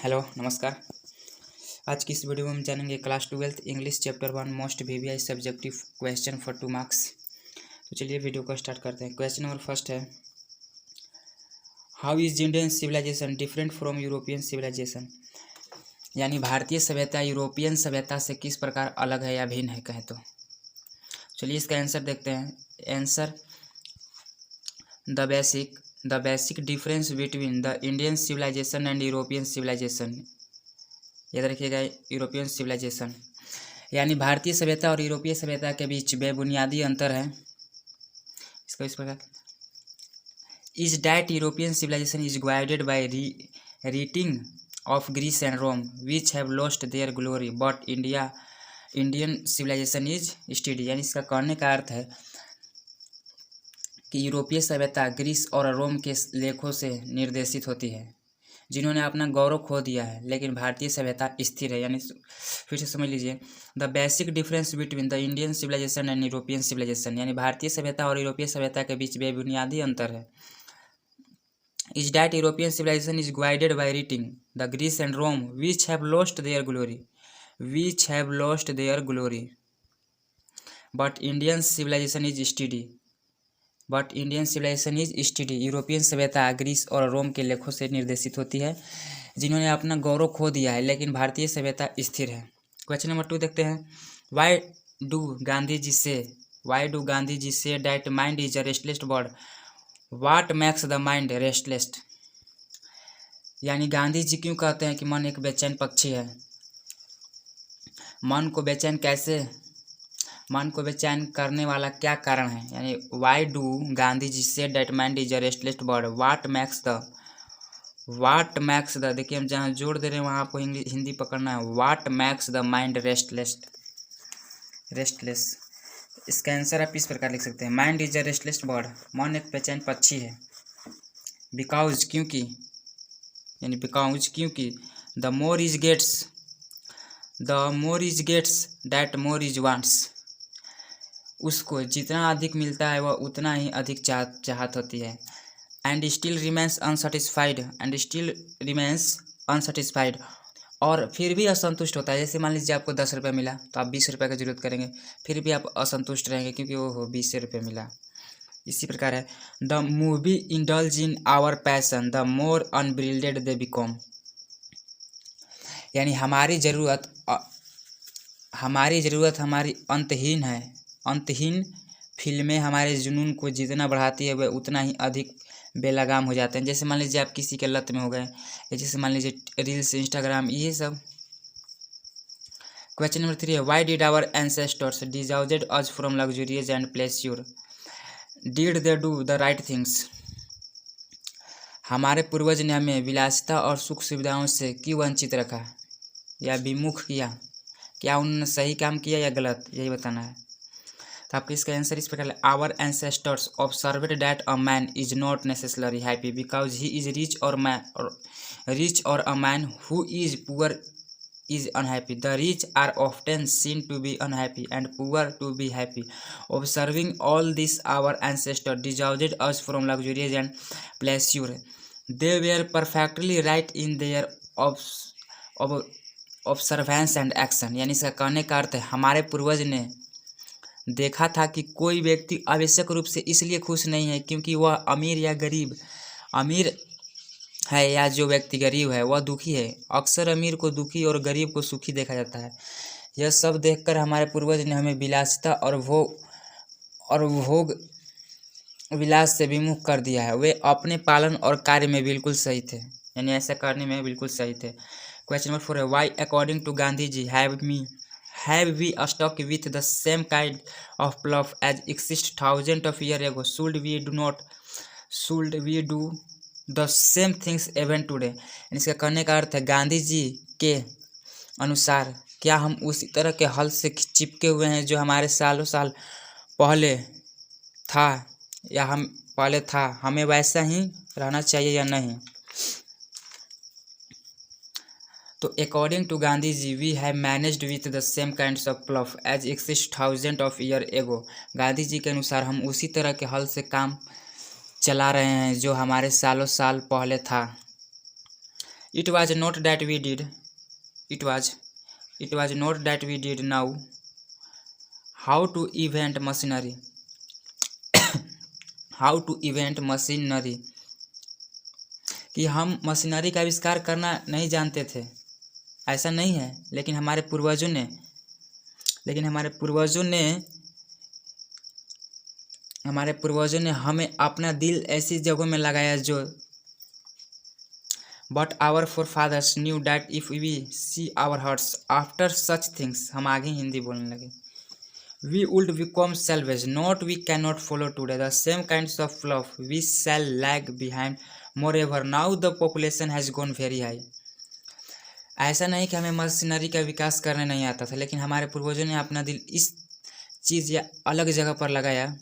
Hello नमस्कार। आज की इस वीडियो में हम जानेंगे class 12th English chapter 1 most VVI subjective question for 2 marks. तो चलिए वीडियो को स्टार्ट करते हैं। क्वेश्चन नंबर फर्स्ट है, how is Indian civilization different from European civilization. यानी भारतीय सभ्यता यूरोपियन सभ्यता से किस प्रकार अलग है या भिन्न है कहें तो। चलिए इसका आंसर देखते हैं। Answer, the basic difference between the Indian civilization and European civilization. याद रखिएगा, यूरोपियन सिविलाइजेशन यानी भारतीय सभ्यता और यूरोपीय सभ्यता के बीच बेबुनियादी अंतर है। इसका इस प्रकार is that European civilization is guided by reading of Greece and Rome which have lost their glory but Indian civilization is study. यानी इसका कहने का अर्थ है कि यूरोपीय सभ्यता ग्रीस और रोम के लेखों से निर्देशित होती है जिन्होंने अपना गौरव खो दिया है, लेकिन भारतीय सभ्यता स्थिर है। यानी फिर से समझ लीजिए, the basic difference between the Indian civilization and European civilization. यानी भारतीय सभ्यता और यूरोपीय सभ्यता के बीच बेबुनियादी अंतर है। Is that European civilization is guided by reading the Greece and Rome which have lost their glory but Indian civilization is study. European सभ्यता ग्रीस और रोम के लेखों से निर्देशित होती है जिन्होंने अपना गौरव खो दिया है, लेकिन भारतीय सभ्यता स्थिर है। क्वेश्चन नंबर 2 देखते हैं। वाई डू गांधी जी से that mind is a restless bird, what makes the mind restless. यानी गांधी जी क्यों कहते हैं कि मन एक बेचैन पक्षी है। मन को बेचैन करने वाला क्या कारण है। यानी वाई डू गांधी जी से that mind is a restless bird, what makes the देखिए हम जहाँ जोड़ दे रहे हैं वहाँ आपको हिंदी पकड़ना है। What makes the mind restless. इसका आंसर आप इस प्रकार लिख सकते हैं, mind is a restless bird, मन एक बेचैन पक्षी है। बिकॉज क्योंकि the more is gets that more is wants. उसको जितना अधिक मिलता है वह उतना ही अधिक चाहत होती है। एंड स्टिल रिमेन्स अनसेटिस्फाइड, और फिर भी असंतुष्ट होता है। जैसे मान लीजिए आपको 10 रुपये मिला तो आप 20 रुपये का जरूरत करेंगे, फिर भी आप असंतुष्ट रहेंगे क्योंकि वो 20 रुपये मिला। इसी प्रकार है, the movie indulge in our passion the more unbridled they become. यानी हमारी ज़रूरत हमारी अंतहीन फिल्में हमारे जुनून को जितना बढ़ाती है वह उतना ही अधिक बेलगाम हो जाते हैं। जैसे मान लीजिए आप किसी के लत में हो गए, जैसे मान लीजिए रील्स, इंस्टाग्राम, ये सब। क्वेश्चन नंबर 3 है, why did our ancestors dissuaded us from luxurious and pleasure, did they do the right things. हमारे पूर्वज ने हमें विलासिता और सुख सुविधाओं से क्यों वंचित रखा या विमुख किया। क्या उन्होंने सही काम किया या गलत, यही बताना है। तो आपका इसका आंसर इस प्रकार है, our ancestors observed that a man is not necessarily happy because he is rich और a man who is poor is unhappy. The rich are often seen to be unhappy and poor to be happy. Observing all this, our ancestors dissuaded us from luxuries and pleasure. They were perfectly right in their observance and action. यानी इसका कहने का अर्थ है, हमारे पूर्वज ने देखा था कि कोई व्यक्ति आवश्यक रूप से इसलिए खुश नहीं है क्योंकि वह अमीर है या जो व्यक्ति गरीब है वह दुखी है। अक्सर अमीर को दुखी और गरीब को सुखी देखा जाता है। यह सब देखकर हमारे पूर्वज ने हमें विलासिता और भोग विलास से विमुख कर दिया है। वे अपने पालन और कार्य में बिल्कुल सही थे, यानी ऐसा करने में बिल्कुल सही थे। क्वेश्चन नंबर 4 है, why according to Gandhi ji have we stuck with the same kind of plough as exist thousand of year ago, should we do the same things even today. इसका कहने का अर्थ है, गांधी जी के अनुसार क्या हम उसी तरह के हल से चिपके हुए हैं जो हमारे सालों साल पहले था हमें वैसा ही रहना चाहिए या नहीं। तो according to Gandhi ji we have managed with the same kinds of plough as exist thousand of year ago. Gandhi जी के अनुसार हम उसी तरह के हल से काम चला रहे हैं जो हमारे सालों साल पहले था। It was not that we did. It was not that we did know how to invent machinery. How to invent machinery. कि हम मशीनरी का आविष्कार करना नहीं जानते थे, ऐसा नहीं है। लेकिन हमारे पूर्वजों ने हमें अपना दिल ऐसी जगहों में लगाया जो but our forefathers knew that if we see our hearts after such things, हम आगे हिंदी बोलने लगे, we would become salvage. Not we cannot follow today the same kinds of love, we shall lag behind. Moreover, now the population has gone very high. ऐसा नहीं कि हमें machinery का विकास करने नहीं आता था, लेकिन हमारे पूर्वजों ने अपना दिल इस चीज़ या अलग जगह पर लगाया।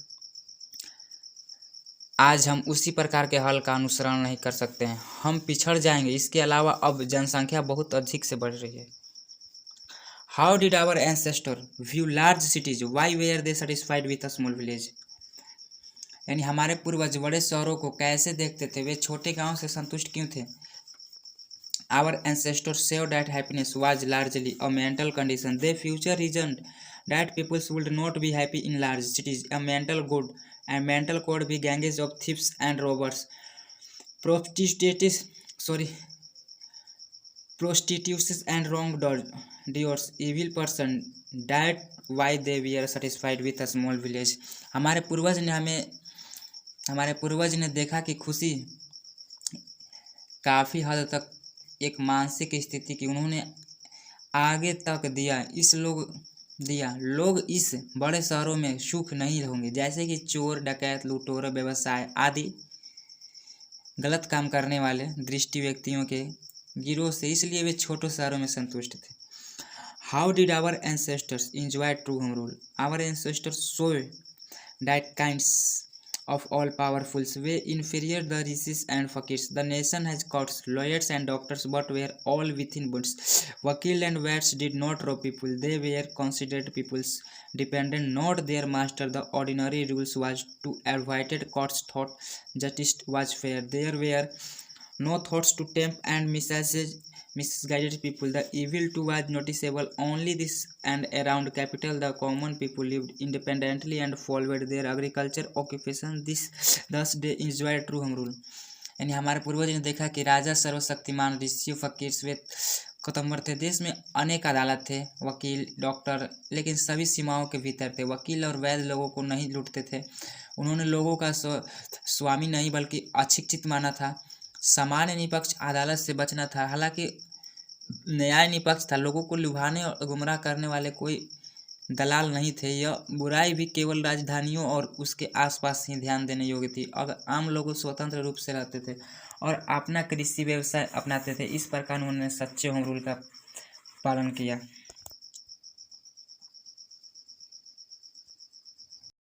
आज हम उसी प्रकार के हल का अनुसरण नहीं कर सकते हैं, हम पिछड़ जाएंगे। इसके अलावा अब जनसंख्या बहुत अधिक से बढ़ रही है। How did our ancestors view large cities? Why were they satisfied with a small village? यानी हमारे पूर्वज बड़े शहरों को कैसे देखते थे, वे छोटे गांव से संतुष्ट क्यों थे? Our ancestors saw that happiness was largely a mental condition. They future reasoned that people would not be happy in large cities. A mental good and mental code be gangs of thieves and robbers, prostitutes and wrongdoers, evil person. That why they were satisfied with a small village. हमारे पूर्वज ने देखा कि खुशी काफ़ी हद तक एक मानसिक स्थिति की उन्होंने आगे तक लोग इस बड़े शहरों में सुख नहीं होंगे, जैसे कि चोर, डकैत, लुटेरे, व्यवसाय आदि गलत काम करने वाले दृष्टि व्यक्तियों के गिरोह से, इसलिए वे छोटे शहरों में संतुष्ट थे। How did our ancestors enjoy true home rule? Our ancestors saw that kinds of all powerfuls were inferior the riches and fakirs. The nation has courts, lawyers and doctors, but were all within bonds. Wakil and wats did not rob people, they were considered people's dependent, not their master. The ordinary rules was to avoid courts thought justice was fair. There were no thoughts to tempt and misguided people. The evil too was noticeable only this and around capital. The common people lived independently and followed their agriculture occupation. Thus they enjoyed true home rule. यानी हमारे पूर्वज ने देखा कि राजा सर्वशक्तिमान, ऋषि, फकीर, श्वेत कतम्बर थे। देश में अनेक अदालत थे, वकील, डॉक्टर, लेकिन सभी सीमाओं के भीतर थे। वकील और वैद्य लोगों को नहीं लूटते थे। उन्होंने लोगों का स्वामी नहीं बल्कि अशिक्षित माना था। सामान्य निष्पक्ष अदालत से बचना था। हालांकि न्याय निष्पक्ष था, लोगों को लुभाने और गुमराह करने वाले कोई दलाल नहीं थे। यह बुराई भी केवल राजधानियों और उसके आसपास ही ध्यान देने योग्य थी। अगर आम लोग स्वतंत्र रूप से रहते थे और अपना कृषि व्यवसाय अपनाते थे। इस प्रकार उन्होंने सच्चे होम रूल का पालन किया।